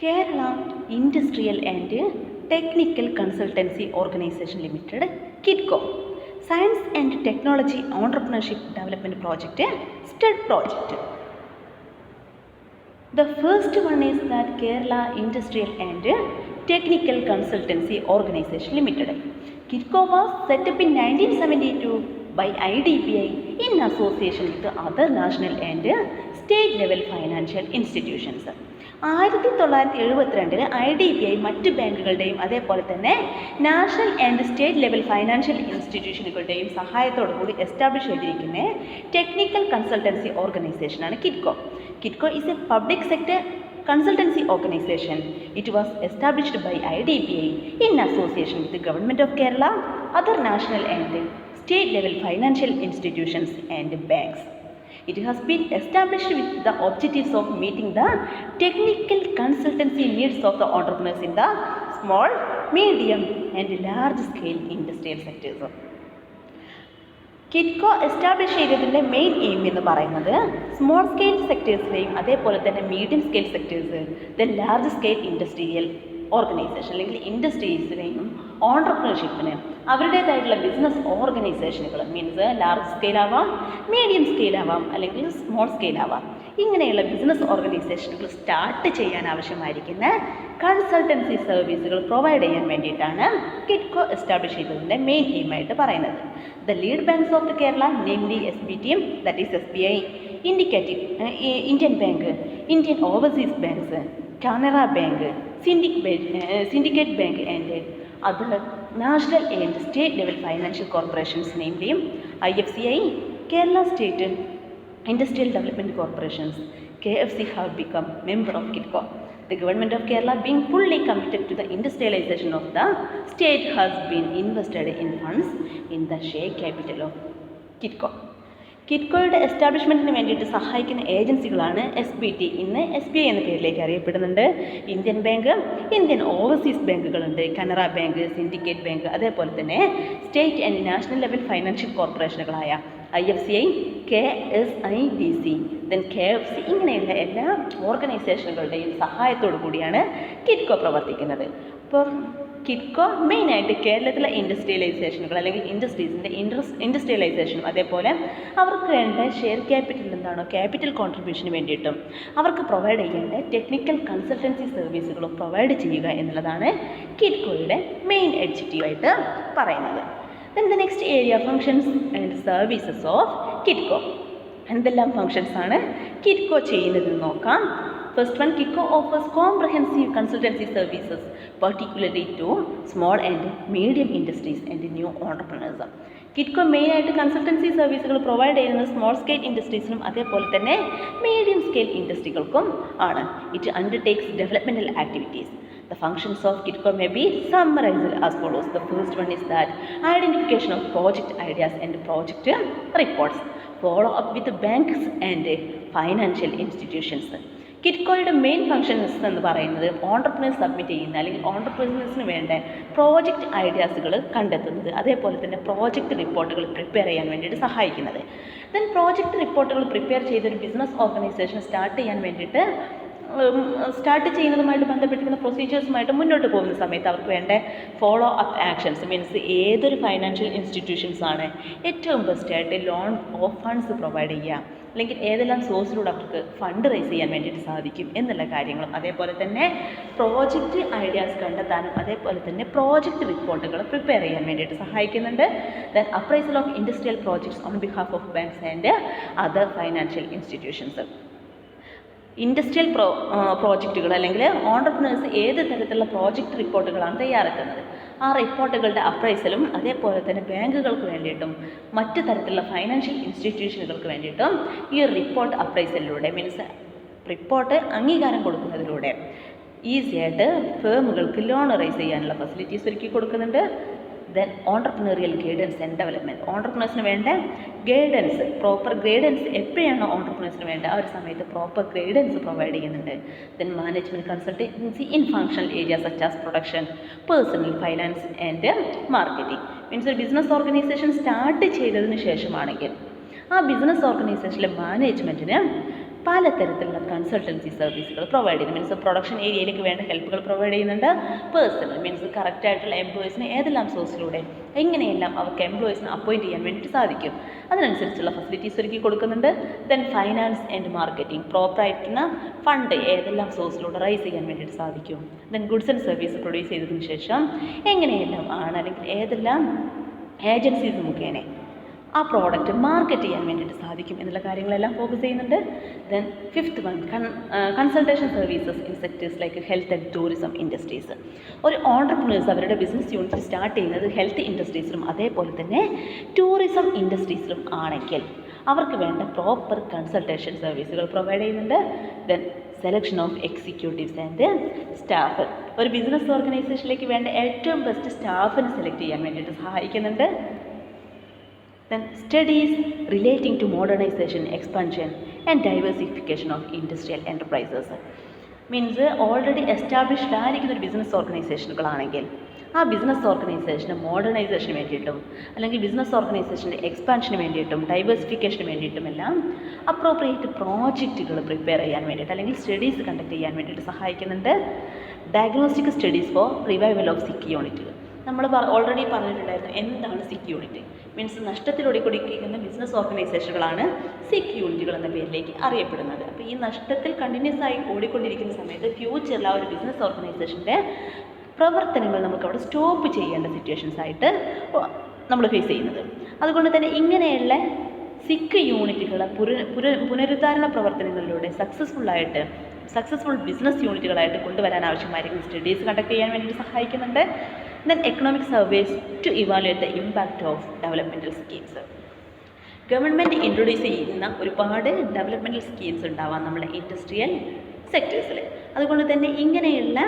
Kerala industrial and technical consultancy organisation limited Kitco science and technology entrepreneurship development project stud project. The first one is that Kerala Industrial and Technical Consultancy Organization Limited. KITCO was set up in 1972 by IDBI in association with other national and state level financial institutions. 1972 IDBI മറ്റ് ബാങ്കുകളുടെയും അതേപോലെ തന്നെ national and state level financial ഇൻസ്റ്റിറ്റ്യൂഷനുകളുടെയും സഹായത്തോടു കൂടി establish ചെയ്തിരിക്കുന്ന technical consultancy ഓർഗനൈസേഷനാണ് KITCO. KITCO is a public sector consultancy organization. It was established by IDBI in association with the Government of Kerala, other national and state level financial institutions and banks. It has been established with the objectives of meeting the technical consultancy needs of the entrepreneurs in the small, medium and large scale industrial sectors. Kitco establish ചെയ്തതിൻ്റെ main aim എന്ന് പറയുന്നത് small scale സെക്ടേഴ്സിലെയും അതേപോലെ തന്നെ medium scale sectors, then large scale industrial organisation അല്ലെങ്കിൽ ഇൻഡസ്ട്രീസിനെയും ഓൺടർപ്രണർഷിപ്പിന് അവരുടേതായിട്ടുള്ള business ഓർഗനൈസേഷനുകൾ means large scale ആവാം, medium scale ആവാം അല്ലെങ്കിൽ സ്മോൾ സ്കെയിൽ ആവാം, ഇങ്ങനെയുള്ള ബിസിനസ് ഓർഗനൈസേഷനുകൾ സ്റ്റാർട്ട് ചെയ്യാൻ ആവശ്യമായിരിക്കുന്ന കൺസൾട്ടൻസി സർവീസുകൾ പ്രൊവൈഡ് ചെയ്യാൻ വേണ്ടിയിട്ടാണ് കിറ്റ്കോ എസ്റ്റാബ്ലിഷ് ചെയ്തതിൻ്റെ മെയിൻ എയിമായിട്ട് പറയുന്നത്. The lead banks of the Kerala namely SBT, that is SBI, Indian bank, Indian overseas banks, Canara bank, syndicate bank and other national and state level financial corporations namely IFCI, Kerala State Industrial Development Corporations, KFC have become member of KITCO. The government of Kerala being fully committed to the industrialization of the state has been invested in funds in the share capital of KITCO. കിറ്റ്കോയുടെ എസ്റ്റാബ്ലിഷ്മെൻറ്റിന് വേണ്ടിയിട്ട് സഹായിക്കുന്ന ഏജൻസികളാണ് SBT, ഇന്ന് SBI എന്ന പേരിലേക്ക് അറിയപ്പെടുന്നുണ്ട്. Indian bank, Indian overseas ബാങ്കുകളുണ്ട്, കനറ ബാങ്ക്, സിൻഡിക്കേറ്റ് ബാങ്ക്, അതേപോലെ തന്നെ state and national level financial കോർപ്പറേഷനുകളായ IFCI, KSIDC, ദെൻ KFC, ഇങ്ങനെയുള്ള എല്ലാ ഓർഗനൈസേഷനുകളുടെയും സഹായത്തോടു കൂടിയാണ് കിറ്റ്കോ പ്രവർത്തിക്കുന്നത്. അപ്പോൾ കിറ്റ്കോ മെയിനായിട്ട് കേരളത്തിലെ ഇൻഡസ്ട്രിയലൈസേഷനുകൾ അല്ലെങ്കിൽ ഇൻഡസ്ട്രീസിൻ്റെ ഇൻഡസ്ട്രിയലൈസേഷനും അതേപോലെ അവർക്ക് വേണ്ട ഷെയർ ക്യാപിറ്റൽ എന്താണോ ക്യാപിറ്റൽ കോൺട്രിബ്യൂഷന് വേണ്ടിയിട്ടും അവർക്ക് പ്രൊവൈഡ് ചെയ്യേണ്ട ടെക്നിക്കൽ കൺസൾട്ടൻസി സർവീസുകളും പ്രൊവൈഡ് ചെയ്യുക എന്നുള്ളതാണ് കിറ്റ്കോയുടെ മെയിൻ ഒബ്ജക്റ്റീവായിട്ട് പറയുന്നത്. Then the next area, functions and services of KITCO. എന്തെല്ലാം ഫങ്ഷൻസ് ആണ് കിറ്റ്കോ ചെയ്യുന്നതെന്ന് നോക്കാം. First one, Kitco offers comprehensive consultancy services particularly to small and medium industries and new entrepreneurs. Kitco മെയിനായിട്ട് കൺസൾട്ടൻസി സർവീസുകൾ പ്രൊവൈഡ് ചെയ്യുന്നത് സ്മോൾ സ്കെയിൽ ഇൻഡസ്ട്രീസിനും അതേപോലെ തന്നെ മീഡിയം സ്കെയിൽ ഇൻഡസ്ട്രികൾക്കും ആണ്. It undertakes developmental activities. The functions of KITCO may be summarized as follows. The first one is that identification of project ideas and project reports. Follow up with the banks and financial institutions. കിറ്റ്കോയുടെ main functions എന്ന് പറയുന്നത് entrepreneurs submit ചെയ്യുന്ന അല്ലെങ്കിൽ ഓൺടർപ്രണേഴ്സിന് വേണ്ട project ഐഡിയാസുകൾ കണ്ടെത്തുന്നത്, അതേപോലെ തന്നെ project റിപ്പോർട്ടുകൾ പ്രിപ്പയർ ചെയ്യാൻ വേണ്ടിയിട്ട് സഹായിക്കുന്നത്. ദെൻ പ്രോജക്റ്റ് റിപ്പോർട്ടുകൾ പ്രിപ്പയർ ചെയ്തൊരു ബിസിനസ് ഓർഗനൈസേഷൻ സ്റ്റാർട്ട് ചെയ്യുന്നതുമായിട്ട് ബന്ധപ്പെട്ടിരിക്കുന്ന പ്രൊസീജിയേഴ്സുമായിട്ട് മുന്നോട്ട് പോകുന്ന സമയത്ത് അവർക്ക് വേണ്ട ഫോളോ അപ്പ് ആക്ഷൻസ് മീൻസ് ഏതൊരു ഫൈനാൻഷ്യൽ ഇൻസ്റ്റിറ്റ്യൂഷൻസ് ആണ് ഏറ്റവും ബെസ്റ്റായിട്ട് ലോൺ ഓഫ് ഫണ്ട്സ് പ്രൊവൈഡ് ചെയ്യുക, അല്ലെങ്കിൽ ഏതെല്ലാം സോഴ്സിലൂടെ അവർക്ക് ഫണ്ട് റേസ് ചെയ്യാൻ വേണ്ടിയിട്ട് സാധിക്കും എന്നുള്ള കാര്യങ്ങളും അതേപോലെ തന്നെ പ്രോജക്റ്റ് ഐഡിയാസ് കണ്ടെത്താനും അതേപോലെ തന്നെ പ്രോജക്റ്റ് റിപ്പോർട്ടുകൾ പ്രിപ്പയർ ചെയ്യാൻ വേണ്ടിയിട്ട് സഹായിക്കുന്നുണ്ട്. Then appraisal of industrial projects on behalf of banks and other financial institutions. Industrial പ്രോജക്റ്റുകൾ അല്ലെങ്കിൽ ഓൺടർപ്രണേഴ്സ് ഏത് തരത്തിലുള്ള പ്രോജക്റ്റ് റിപ്പോർട്ടുകളാണ് തയ്യാറാക്കുന്നത്, ആ റിപ്പോർട്ടുകളുടെ അപ്രൈസലും അതേപോലെ തന്നെ ബാങ്കുകൾക്ക് വേണ്ടിയിട്ടും മറ്റ് തരത്തിലുള്ള ഫൈനാൻഷ്യൽ ഇൻസ്റ്റിറ്റ്യൂഷനുകൾക്ക് വേണ്ടിയിട്ടും ഈ റിപ്പോർട്ട് അപ്രൈസലിലൂടെ മീൻസ് റിപ്പോർട്ട് അംഗീകാരം കൊടുക്കുന്നതിലൂടെ ഈസിയായിട്ട് ഫേമുകൾക്ക് ലോൺ റൈസ് ചെയ്യാനുള്ള ഫെസിലിറ്റീസ് ഒരുക്കി കൊടുക്കുന്നുണ്ട്. Then entrepreneurial guidance and development. ഓൺടർപ്രണേഴ്സിന് വേണ്ട ഗൈഡൻസ്, പ്രോപ്പർ ഗൈഡൻസ് എപ്പോഴാണോ ഓൺടർപ്രണേഴ്സിന് വേണ്ട ആ ഒരു സമയത്ത് പ്രോപ്പർ ഗൈഡൻസ് പ്രൊവൈഡ് ചെയ്യുന്നുണ്ട്. Then management consultancy in functional area such as production, personal, finance and marketing. Means ഒരു ബിസിനസ് ഓർഗനൈസേഷൻ സ്റ്റാർട്ട് ചെയ്തതിന് ശേഷമാണെങ്കിൽ ആ ബിസിനസ് ഓർഗനൈസേഷനിലെ മാനേജ്മെൻറ്റിന് പലതരത്തിലുള്ള കൺസൾട്ടൻസി സർവീസുകൾ പ്രൊവൈഡ് ചെയ്യുന്നു. മീൻസ് പ്രൊഡക്ഷൻ ഏരിയയിലേക്ക് വേണ്ട ഹെൽപ്പുകൾ പ്രൊവൈഡ് ചെയ്യുന്നുണ്ട്. പേഴ്സണൽ മീൻസ് കറക്റ്റായിട്ടുള്ള എംപ്ലോയീസിനെ ഏതെല്ലാം സോഴ്സിലൂടെ എങ്ങനെയെല്ലാം അവർക്ക് എംപ്ലോയീസിനെ അപ്പോയിൻറ്റ് ചെയ്യാൻ വേണ്ടിയിട്ട് സാധിക്കും, അതിനനുസരിച്ചുള്ള ഫെസിലിറ്റീസ് ഒരുക്കി കൊടുക്കുന്നുണ്ട്. ദെൻ ഫൈനാൻസ് ആൻഡ് മാർക്കറ്റിംഗ്, പ്രോപ്പറായിരിക്കുന്ന ഫണ്ട് ഏതെല്ലാം സോഴ്സിലൂടെ റൈസ് ചെയ്യാൻ വേണ്ടിയിട്ട് സാധിക്കും. Then goods and service produce ചെയ്തതിന് ശേഷം എങ്ങനെയെല്ലാം ആണ് അല്ലെങ്കിൽ ഏതെല്ലാം ഏജൻസീസ് മുഖേന ആ പ്രോഡക്റ്റ് മാർക്കറ്റ് ചെയ്യാൻ വേണ്ടിയിട്ട് സാധിക്കും എന്നുള്ള കാര്യങ്ങളെല്ലാം ഫോക്കസ് ചെയ്യുന്നുണ്ട്. Then fifth one consultation services in sectors like health and tourism industries. ഒരു ഓൺടർപ്രണേഴ്സ് അവരുടെ ബിസിനസ് യൂണിറ്റ് സ്റ്റാർട്ട് ചെയ്യുന്നത് ഹെൽത്ത് ഇൻഡസ്ട്രീസിലും അതേപോലെ തന്നെ ടൂറിസം ഇൻഡസ്ട്രീസിലും ആണെങ്കിൽ അവർക്ക് വേണ്ട പ്രോപ്പർ കൺസൾട്ടേഷൻ സർവീസുകൾ പ്രൊവൈഡ് ചെയ്യുന്നുണ്ട്. Then selection of executives and staff, ഒരു ബിസിനസ് ഓർഗനൈസേഷനിലേക്ക് വേണ്ട ഏറ്റവും ബെസ്റ്റ് സ്റ്റാഫിനെ സെലക്ട് ചെയ്യാൻ വേണ്ടിയിട്ട് സഹായിക്കുന്നുണ്ട്. Then studies relating to modernization, expansion and diversification of industrial enterprises. Means already established ആയിരിക്കുന്ന ഒരു ബിസിനസ് ഓർഗനൈസേഷനുകളാണെങ്കിൽ ആ ബിസിനസ് ഓർഗനൈസേഷന് മോഡേണൈസേഷന് വേണ്ടിയിട്ടും അല്ലെങ്കിൽ ബിസിനസ് ഓർഗനൈസേഷൻ്റെ എക്സ്പാൻഷന് വേണ്ടിയിട്ടും ഡൈവേഴ്സിഫിക്കേഷന് വേണ്ടിയിട്ടും എല്ലാം അപ്രോപ്രിയേറ്റ് പ്രോജക്റ്റുകൾ പ്രിപ്പയർ ചെയ്യാൻ വേണ്ടിയിട്ട് അല്ലെങ്കിൽ സ്റ്റഡീസ് കണ്ടക്ട് ചെയ്യാൻ വേണ്ടിയിട്ട് സഹായിക്കുന്നുണ്ട്. Diagnostic studies four revival of സിക്ക് യൂണിറ്റുകൾ. നമ്മൾ ഓൾറെഡി പറഞ്ഞിട്ടുണ്ടായിരുന്നു എന്താണ് സിക്ക് യൂണിറ്റ്. മീൻസ് നഷ്ടത്തിലൊടിക്കൊടിക്കുന്ന ബിസിനസ് ഓർഗനൈസേഷനുകളാണ് സിക്ക് യൂണിറ്റുകൾ എന്ന പേരിലേക്ക് അറിയപ്പെടുന്നത്. അപ്പോൾ ഈ നഷ്ടത്തിൽ കണ്ടിന്യൂസ് ആയി ഓടിക്കൊണ്ടിരിക്കുന്ന സമയത്ത് ഫ്യൂച്ചറിൽ ആ ഒരു ബിസിനസ് ഓർഗനൈസേഷൻ്റെ പ്രവർത്തനങ്ങൾ നമുക്കവിടെ സ്റ്റോപ്പ് ചെയ്യേണ്ട സിറ്റുവേഷൻസ് ആയിട്ട് നമ്മൾ ഫേസ് ചെയ്യുന്നത്. അതുകൊണ്ട് തന്നെ ഇങ്ങനെയുള്ള സിക്ക് യൂണിറ്റുകളെ പുനരുദ്ധാരണ പ്രവർത്തനങ്ങളിലൂടെ സക്സസ്ഫുൾ ബിസിനസ് യൂണിറ്റുകളായിട്ട് കൊണ്ടുവരാൻ ആവശ്യമായിരിക്കുന്ന സ്റ്റഡീസ് കണ്ടക്ട് ചെയ്യാൻ വേണ്ടി സഹായിക്കുന്നുണ്ട്. Then economic surveys to evaluate the impact of developmental schemes. Government introduce ചെയ്യുന്ന ഒരുപാട് ഡെവലപ്മെൻറ്റൽ സ്കീംസ് ഉണ്ടാവാം നമ്മുടെ ഇൻഡസ്ട്രിയൽ സെക്ടേഴ്സിൽ. അതുകൊണ്ട് തന്നെ ഇങ്ങനെയുള്ള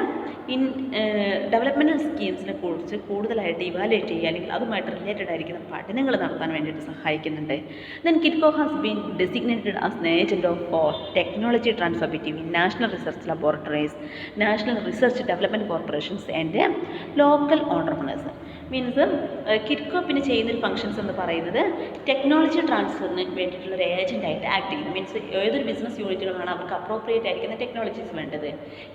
ഡെവലപ്മെൻറ്റൽ സ്കീംസിനെ കുറിച്ച് കൂടുതലായിട്ട് ഇവാലുവേറ്റ് ചെയ്യുക അല്ലെങ്കിൽ അതുമായിട്ട് റിലേറ്റഡ് ആയിരിക്കുന്ന പഠനങ്ങൾ നടത്താൻ വേണ്ടിയിട്ട് സഹായിക്കുന്നുണ്ട്. Then Kitco has been designated as an agent of four technology transfer between national research laboratories, national research development corporations and local entrepreneurs. Means Kitco പിന്നെ ചെയ്യുന്നൊരു ഫങ്ഷൻസ് എന്ന് പറയുന്നത് ടെക്നോളജി ട്രാൻസ്ഫറിന് വേണ്ടിയിട്ടുള്ളൊരു ഏജൻറ്റായിട്ട് ആക്ട് ചെയ്യുന്നു. മീൻസ് ഏതൊരു ബിസിനസ് യൂണിറ്റുകളാണ് അവർക്ക് അപ്രോപ്രിയേറ്റ് ആയിരിക്കുന്ന ടെക്നോളജീസ് വേണ്ടത്,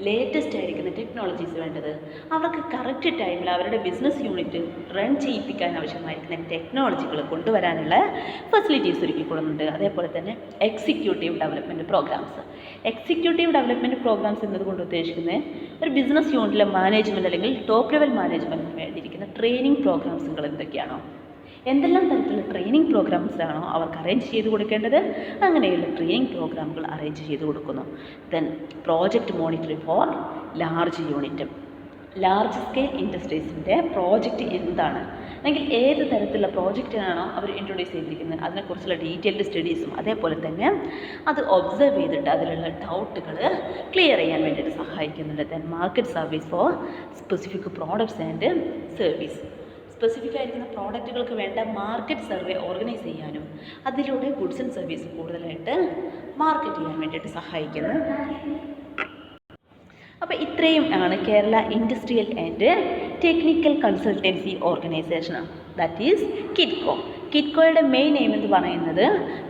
ലേറ്റസ്റ്റ് ആയിരിക്കുന്ന ടെക്നോളജീസ് വേണ്ടത്, അവർക്ക് കറക്റ്റ് ടൈമിൽ അവരുടെ ബിസിനസ് യൂണിറ്റ് റൺ ചെയ്യിപ്പിക്കാൻ ആവശ്യമായിരിക്കുന്ന ടെക്നോളജികൾ കൊണ്ടുവരാനുള്ള ഫെസിലിറ്റീസ് ഒരുക്കി കൊടുക്കുന്നുണ്ട്. അതേപോലെ തന്നെ executive development programmes. Executive development programmes എന്നതുകൊണ്ട് ഉദ്ദേശിക്കുന്നത് ഒരു ബിസിനസ് യൂണിറ്റിലെ മാനേജ്മെൻറ്റ് അല്ലെങ്കിൽ ടോപ്പ് ലെവൽ മാനേജ്മെൻറ്റിന് വേണ്ടിയിരിക്കുന്ന ട്രെയിനിങ് പ്രോഗ്രാംസുകൾ എന്തൊക്കെയാണോ, എന്തെല്ലാം തരത്തിലുള്ള ട്രെയിനിങ് പ്രോഗ്രാംസാണോ അവർക്ക് അറേഞ്ച് ചെയ്ത് കൊടുക്കേണ്ടത്, അങ്ങനെയുള്ള ട്രെയിനിങ് പ്രോഗ്രാമുകൾ അറേഞ്ച് ചെയ്ത് കൊടുക്കുന്നു. Then project monitoring for large unit. Large scale ഇൻഡസ്ട്രീസിൻ്റെ പ്രോജക്റ്റ് എന്താണ് അല്ലെങ്കിൽ ഏത് തരത്തിലുള്ള പ്രോജക്റ്റിനാണോ അവർ ഇൻട്രൊഡ്യൂസ് ചെയ്തിരിക്കുന്നത് അതിനെക്കുറിച്ചുള്ള ഡീറ്റെയിൽഡ് സ്റ്റഡീസും അതേപോലെ തന്നെ അത് ഒബ്സർവ് ചെയ്തിട്ട് അതിലുള്ള ഡൗട്ടുകൾ ക്ലിയർ ചെയ്യാൻ വേണ്ടിയിട്ട് സഹായിക്കുന്നുണ്ട്. Then market service for specific products and service. Specific ആയിരിക്കുന്ന പ്രോഡക്റ്റുകൾക്ക് വേണ്ട മാർക്കറ്റ് സർവേ ഓർഗനൈസ് ചെയ്യാനും അതിലൂടെ ഗുഡ്സ് ആൻഡ് സർവീസ് കൂടുതലായിട്ട് മാർക്കറ്റ് ചെയ്യാൻ വേണ്ടിയിട്ട് സഹായിക്കുന്നു. അപ്പോൾ ഇത്രയും ആണ് Kerala industrial and technical consultancy organisation, that is KITCO. കിറ്റ്കോയുടെ മെയിൻ എയിം എന്ന് പറയുന്നത്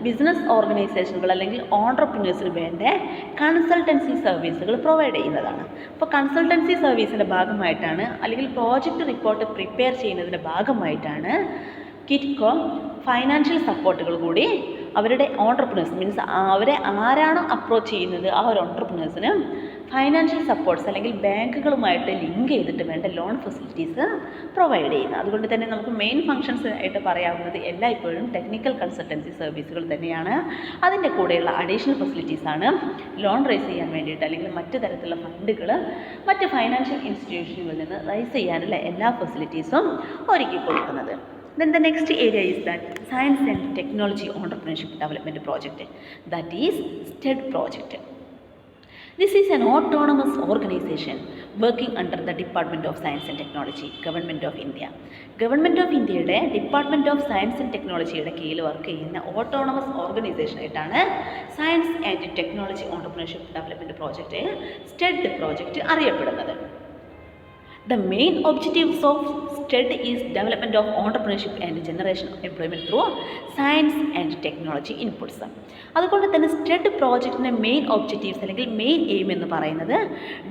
ബിസിനസ് ഓർഗനൈസേഷനുകൾ അല്ലെങ്കിൽ ഓൺടർപ്രണേഴ്സിന് വേണ്ട കൺസൾട്ടൻസി സർവീസുകൾ പ്രൊവൈഡ് ചെയ്യുന്നതാണ്. അപ്പോൾ കൺസൾട്ടൻസി സർവീസിൻ്റെ ഭാഗമായിട്ടാണ് അല്ലെങ്കിൽ പ്രോജക്റ്റ് റിപ്പോർട്ട് പ്രിപ്പയർ ചെയ്യുന്നതിൻ്റെ ഭാഗമായിട്ടാണ് കിറ്റ്കോ ഫൈനാൻഷ്യൽ സപ്പോർട്ടുകൾ കൂടി അവരുടെ ഓൺടർപ്രണേഴ്സ് മീൻസ് അവരെ ആരാണോ അപ്രോച്ച് ചെയ്യുന്നത് ആ ഒരു ഓൺടർപ്രണേഴ്സിന് ഫൈനാൻഷ്യൽ സപ്പോർട്ട്സ് അല്ലെങ്കിൽ ബാങ്കുകളുമായിട്ട് ലിങ്ക് ചെയ്തിട്ട് വേണ്ട ലോൺ ഫെസിലിറ്റീസ് പ്രൊവൈഡ് ചെയ്യുന്നത്. അതുകൊണ്ട് തന്നെ നമുക്ക് മെയിൻ ഫങ്ഷൻസ് ആയിട്ട് പറയാവുന്നത് എല്ലായ്പ്പോഴും ടെക്നിക്കൽ കൺസൾട്ടൻസി സർവീസുകൾ തന്നെയാണ്. അതിൻ്റെ കൂടെയുള്ള അഡീഷണൽ ഫെസിലിറ്റീസാണ് ലോൺ റൈസ് ചെയ്യാൻ വേണ്ടിയിട്ട് അല്ലെങ്കിൽ മറ്റു തരത്തിലുള്ള ഫണ്ടുകൾ മറ്റ് ഫൈനാൻഷ്യൽ ഇൻസ്റ്റിറ്റ്യൂഷനുകളിൽ നിന്ന് റൈസ് ചെയ്യാനുള്ള എല്ലാ ഫെസിലിറ്റീസും ഒരുക്കി കൊടുക്കുന്നത്. Then the next area is that Science and Technology Entrepreneurship Development Project, that is STED project. This is an autonomous organization working under the Department of Science and Technology, Government of India. Government of Indiaയുടെ Department of Science and Technologyയുടെ കീഴിൽ work ചെയ്യുന്ന autonomous organisation ആയിട്ടാണ് science and technology entrepreneurship development project, STED project അറിയപ്പെടുന്നത്. The main objectives of STED is development of entrepreneurship and generation of employment through science and technology inputs. അതുകൊണ്ട് തന്നെ സ്റ്റെഡ് പ്രോജക്റ്റിൻ്റെ main objectives അല്ലെങ്കിൽ main aim എന്ന് പറയുന്നത്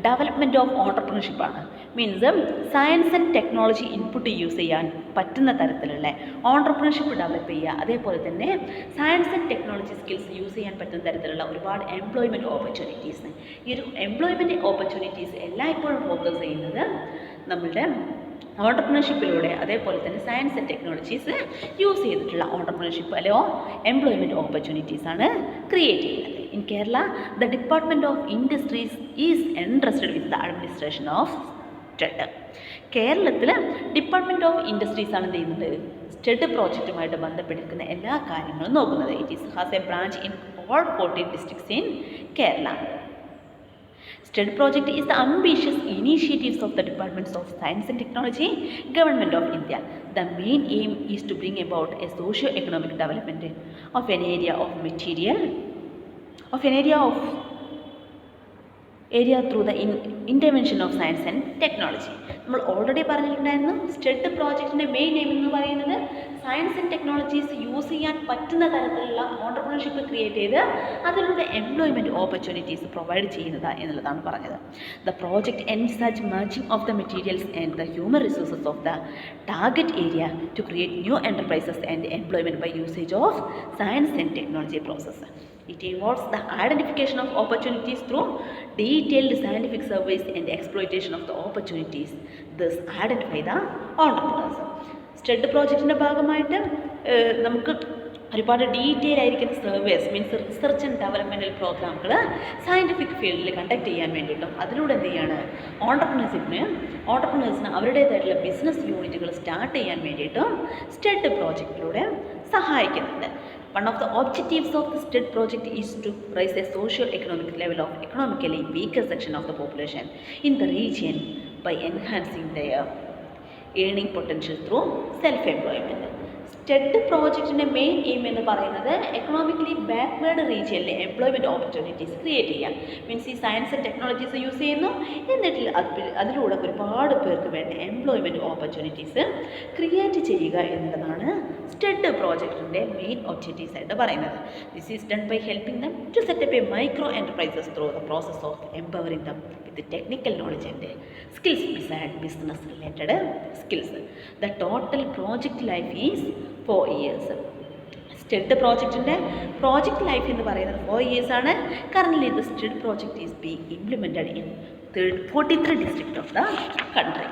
development of ഓണ്ടർപ്രണർഷിപ്പാണ്. Means science and technology input use ചെയ്യാൻ പറ്റുന്ന തരത്തിലുള്ള ഓണ്ടർപ്രണർഷിപ്പ് ഡെവലപ്പ് ചെയ്യുക, അതേപോലെ തന്നെ science and technology skills use ചെയ്യാൻ പറ്റുന്ന തരത്തിലുള്ള ഒരുപാട് എംപ്ലോയ്മെൻറ്റ് ഓപ്പർച്യൂണിറ്റീസ്. ഈ ഒരു എംപ്ലോയ്മെൻറ്റ് ഓപ്പർച്യൂണിറ്റീസ് എല്ലായ്പ്പോഴും ഫോക്കസ് ചെയ്യുന്നത് നമ്മളുടെ ഓണ്ടർപ്രണർഷിപ്പിലൂടെ, അതേപോലെ തന്നെ സയൻസ് ആൻഡ് ടെക്നോളജീസ് യൂസ് ചെയ്തിട്ടുള്ള ഓണ്ടർപ്രണർഷിപ്പ് അല്ലോ എംപ്ലോയ്മെൻറ്റ് ഓപ്പർച്യൂണിറ്റീസാണ് ക്രിയേറ്റ് ചെയ്യുന്നത്. In Kerala the department of industries is entrusted with the administration of STED. കേരളത്തിൽ ഡിപ്പാർട്ട്മെൻറ്റ് ഓഫ് ഇൻഡസ്ട്രീസ് ആണ് എന്ത് ചെയ്യുന്നത്, സ്റ്റെഡ് പ്രോജക്റ്റുമായിട്ട് ബന്ധപ്പെട്ടിരിക്കുന്ന എല്ലാ കാര്യങ്ങളും നോക്കുന്നത്. It is has A branch in all 14 districts in Kerala. STED project is the ambitious initiatives of the Departments of Science and Technology, Government of India. The main aim is to bring about a socio-economic development of an area of area through the intervention of science and technology. നമ്മൾ already പറഞ്ഞിട്ടുണ്ടായിരുന്നു സ്റ്റെഡ് പ്രോജക്റ്റിൻ്റെ main aim എന്ന് പറയുന്നത് science and technologies use ചെയ്യാൻ പറ്റുന്ന തരത്തിലുള്ള entrepreneurship create ചെയ്ത് അതിലൂടെ എംപ്ലോയ്മെൻറ്റ് ഓപ്പർച്യൂണിറ്റീസ് പ്രൊവൈഡ് ചെയ്യുന്നത് എന്നുള്ളതാണ് പറഞ്ഞത്. The project envisage matching of the materials and the human resources of the target area to create new enterprises and employment by usage of science and technology process. It involves the identification of opportunities through detailed scientific surveys and exploitation of the opportunities. Thus identify the entrepreneurs. സ്റ്റെഡ് പ്രോജക്റ്റിൻ്റെ ഭാഗമായിട്ട് നമുക്ക് ഒരുപാട് detail ആയിരിക്കുന്ന surveys means research and developmental പ്രോഗ്രാമുകൾ scientific ഫീൽഡിൽ conduct ചെയ്യാൻ വേണ്ടിയിട്ടും അതിലൂടെ എന്ത് ചെയ്യാണ് ഓണ്ടർപ്രണേഴ്സിന് അവരുടേതായിട്ടുള്ള ബിസിനസ് യൂണിറ്റുകൾ സ്റ്റാർട്ട് ചെയ്യാൻ വേണ്ടിയിട്ടും സ്റ്റെഡ് പ്രോജക്റ്റിലൂടെ സഹായിക്കുന്നുണ്ട്. One of the objectives of the STED project is to raise a socio-economic level of economically weaker section of the population in the region by enhancing their earning potential through self-employment. STED പ്രോജക്റ്റിൻ്റെ main aim എന്ന് പറയുന്നത് economically backward റീജിയനിലെ employment opportunities create ചെയ്യുക. Means ഈ science and technologies use ചെയ്യുന്നു, എന്നിട്ട് അതിലൂടെ ഒരുപാട് പേർക്ക് വേണ്ട എംപ്ലോയ്മെൻറ്റ് ഓപ്പർച്യൂണിറ്റീസ് ക്രിയേറ്റ് ചെയ്യുക എന്നുള്ളതാണ് സ്റ്റെഡ് പ്രോജക്റ്റിൻ്റെ മെയിൻ ഒബ്ജക്റ്റീവ്സ് ആയിട്ട് പറയുന്നത്. This is done by helping them to set up a micro enterprises through the process of empowering them with technical knowledge and skills beside business related skills. The total project life is 4 years. STED പ്രോജക്റ്റിൻ്റെ project life എന്ന് പറയുന്നത് 4 years ആണ്. Currently the STED project is being implemented in 43 districts of the country.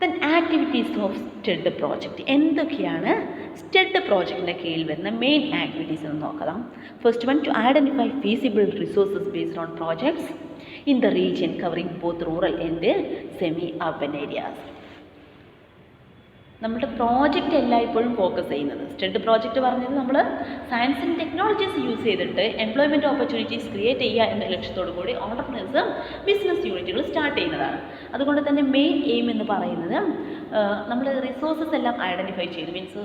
Then activities of STED project എന്തൊക്കെയാണ് STED പ്രോജക്റ്റിൻ്റെ കീഴിൽ വരുന്ന main activities എന്ന് നോക്കാം. First one, to identify feasible resources based on projects in the region covering both rural and semi urban areas. നമ്മുടെ project എല്ലായ്പ്പോഴും focus ചെയ്യുന്നത് STED project പറഞ്ഞത് നമ്മൾ സയൻസ് ആൻഡ് ടെക്നോളജീസ് യൂസ് ചെയ്തിട്ട് എംപ്ലോയ്മെൻറ്റ് ഓപ്പർച്യൂണിറ്റീസ് ക്രിയേറ്റ് ചെയ്യുക എന്ന ലക്ഷ്യത്തോടു കൂടി ഓണ്ടർപ്രണേഴ്സ് ബിസിനസ് യൂണിറ്റുകൾ സ്റ്റാർട്ട് ചെയ്യുന്നതാണ്. അതുകൊണ്ട് തന്നെ മെയിൻ എയിം എന്ന് പറയുന്നത് നമ്മൾ റിസോഴ്സസ് എല്ലാം ഐഡൻറ്റിഫൈ ചെയ്തു. മീൻസ്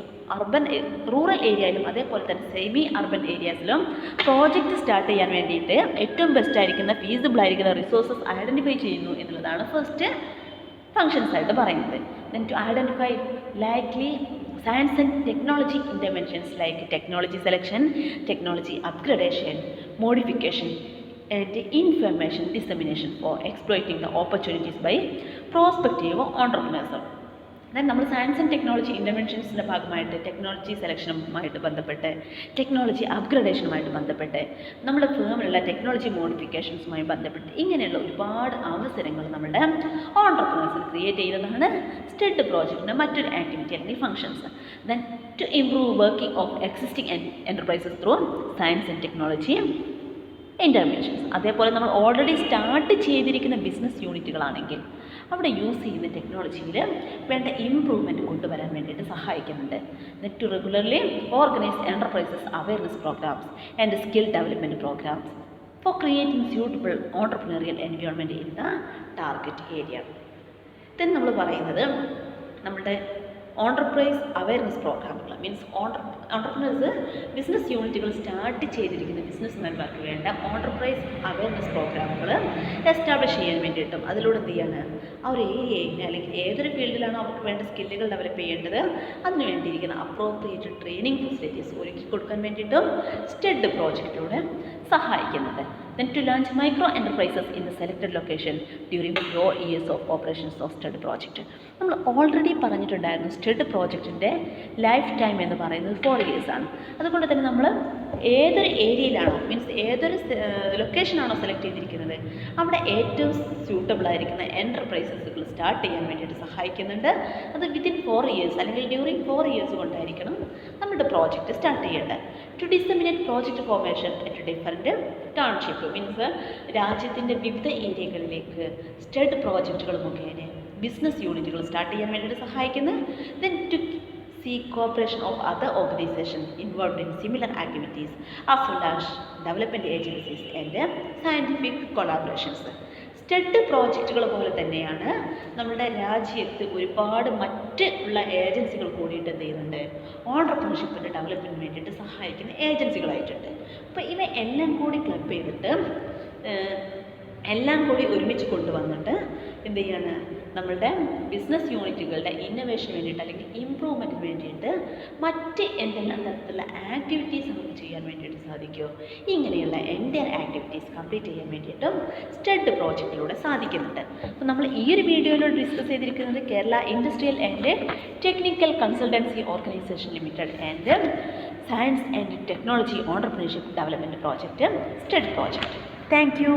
റൂറൽ ഏരിയയിലും അതേപോലെ തന്നെ സെമി അർബൻ ഏരിയാസിലും പ്രോജക്റ്റ് സ്റ്റാർട്ട് ചെയ്യാൻ വേണ്ടിയിട്ട് ഏറ്റവും ബെസ്റ്റ് ആയിരിക്കുന്ന ഫീസിബിൾ ആയിരിക്കുന്ന റിസോഴ്സസ് ഐഡൻറ്റിഫൈ ചെയ്യുന്നു എന്നുള്ളതാണ് ഫസ്റ്റ് ഫങ്ഷൻസ് ആയിട്ട് പറയുന്നത്. Then to identify likely science and technology interventions like technology selection, technology upgradation, modification and information dissemination for exploiting the opportunities by prospective entrepreneurs. Then നമ്മൾ science and technology ഇൻ്റർവെൻഷൻസിൻ്റെ ഭാഗമായിട്ട് technology സെലക്ഷനുമായിട്ട് ബന്ധപ്പെട്ട് technology അപ്ഗ്രഡേഷനുമായിട്ട് ബന്ധപ്പെട്ട് നമ്മുടെ ഫേമിലുള്ള technology മോഡിഫിക്കേഷൻസുമായി ബന്ധപ്പെട്ട് ഇങ്ങനെയുള്ള ഒരുപാട് അവസരങ്ങൾ നമ്മുടെ ഓണ്ടർപ്രണേഴ്സിന് ക്രിയേറ്റ് ചെയ്യുന്നതാണ് സ്റ്റെഡ് പ്രോജക്റ്റിൻ്റെ മറ്റൊരു ആക്ടിവിറ്റി അല്ലെങ്കിൽ functions. Then to improve working of existing enterprises through science and technology interventions. അതേപോലെ നമ്മൾ ഓൾറെഡി സ്റ്റാർട്ട് ചെയ്തിരിക്കുന്ന ബിസിനസ് യൂണിറ്റുകളാണെങ്കിൽ അവിടെ യൂസ് ചെയ്യുന്ന ടെക്നോളജിയിൽ വേണ്ട ഇമ്പ്രൂവ്മെൻറ്റ് കൊണ്ടുവരാൻ വേണ്ടിയിട്ട് സഹായിക്കുന്നുണ്ട്. Then to regularly organise enterprises awareness programmes and skill development programmes for creating suitable entrepreneurial environment in the target area. Then നമ്മൾ പറയുന്നത് നമ്മുടെ ഓണ്ടർപ്രൈസ് അവയർനെസ് പ്രോഗ്രാമുകൾ മീൻസ് ഓണ്ടർപ്രണേഴ്സ് ബിസിനസ് യൂണിറ്റുകൾ സ്റ്റാർട്ട് ചെയ്തിരിക്കുന്ന ബിസിനസ്മാൻമാർക്ക് വേണ്ട ഓണ്ടർപ്രൈസ് അവയർനെസ് പ്രോഗ്രാമുകൾ എസ്റ്റാബ്ലിഷ് ചെയ്യാൻ വേണ്ടിയിട്ടും അതിലൂടെ എന്ത് ചെയ്യാണ് ആ ഒരു ഏരിയയിൽ അല്ലെങ്കിൽ ഏതൊരു ഫീൽഡിലാണോ അവർക്ക് വേണ്ട സ്കില്ലുകൾ ഡെവലപ്പ് ചെയ്യേണ്ടത് അതിന് വേണ്ടിയിരിക്കുന്ന അപ്രോപ്രിയേറ്റ് ട്രെയിനിങ് ഫെസിലിറ്റീസ് ഒരുക്കി കൊടുക്കാൻ വേണ്ടിയിട്ടും സ്റ്റെഡ് പ്രോജക്റ്റിലൂടെ സഹായിക്കുന്നുണ്ട്. Then to launch micro enterprises in the selected location during 4 years of operations of STED project. നമ്മൾ ഓൾറെഡി പറഞ്ഞിട്ടുണ്ടായിരുന്നു സ്റ്റെഡ് പ്രോജക്റ്റിൻ്റെ ലൈഫ് ടൈം എന്ന് പറയുന്നത് 4 years ആണ്. അതുകൊണ്ട് തന്നെ നമ്മൾ ഏതൊരു ഏരിയയിലാണോ മീൻസ് ഏതൊരു ലൊക്കേഷനാണോ സെലക്ട് ചെയ്തിരിക്കുന്നത് അവിടെ ഏറ്റവും സ്യൂട്ടബിൾ ആയിരിക്കുന്ന എൻ്റർപ്രൈസസുകൾ സ്റ്റാർട്ട് ചെയ്യാൻ വേണ്ടിയിട്ട് സഹായിക്കുന്നുണ്ട്. അത് വിത്തിൻ 4 years അല്ലെങ്കിൽ ഡ്യൂറിങ് 4 years കൊണ്ടായിരിക്കണം നമ്മുടെ പ്രോജക്റ്റ് സ്റ്റാർട്ട് ചെയ്യേണ്ടത്. To disseminate project formation at different township means രാജ്യത്തിൻ്റെ വിവിധ ഏരിയകളിലേക്ക് സ്റ്റെഡ് പ്രോജക്റ്റുകൾ മുഖേന ബിസിനസ് യൂണിറ്റുകൾ സ്റ്റാർട്ട് ചെയ്യാൻ വേണ്ടിയിട്ട് സഹായിക്കുന്നു. Then to seek cooperation of other organizations involved in similar activities as well as development agencies and scientific collaborations. സ്റ്റെഡ് പ്രോജക്റ്റുകൾ പോലെ തന്നെയാണ് നമ്മുടെ രാജ്യത്ത് ഒരുപാട് മറ്റുള്ള ഏജൻസികൾ കൂടിയിട്ട് എന്ത് ചെയ്യുന്നുണ്ട് ഓണ്ടർപ്രണർഷിപ്പിൻ്റെ ഡെവലപ്മെൻറ്റിന് വേണ്ടിയിട്ട് സഹായിക്കുന്ന ഏജൻസികളായിട്ടുണ്ട്. അപ്പോൾ ഇവ എല്ലാം കൂടി ക്ലബ് ചെയ്തിട്ട് എല്ലാം കൂടി ഒരുമിച്ച് കൊണ്ടുവന്നിട്ട് എന്ത് ചെയ്യാണ് നമ്മളുടെ ബിസിനസ് യൂണിറ്റുകളുടെ ഇന്നോവേഷന് വേണ്ടിയിട്ട് അല്ലെങ്കിൽ ഇമ്പ്രൂവ്മെൻറ്റിന് വേണ്ടിയിട്ട് മറ്റ് എന്തെല്ലാം തരത്തിലുള്ള ആക്ടിവിറ്റീസ് നമുക്ക് ചെയ്യാൻ വേണ്ടിയിട്ട് സാധിക്കുമോ ഇങ്ങനെയുള്ള എൻ്റെ ആക്ടിവിറ്റീസ് കംപ്ലീറ്റ് ചെയ്യാൻ വേണ്ടിയിട്ടും സ്റ്റെഡ് പ്രോജക്റ്റിലൂടെ സാധിക്കുന്നുണ്ട്. അപ്പോൾ നമ്മൾ ഈ ഒരു വീഡിയോയിലൂടെ ഡിസ്കസ് ചെയ്തിരിക്കുന്നത് Kerala industrial and technical consultancy organisation limited and science and technology entrepreneurship development project STED project. Thank U.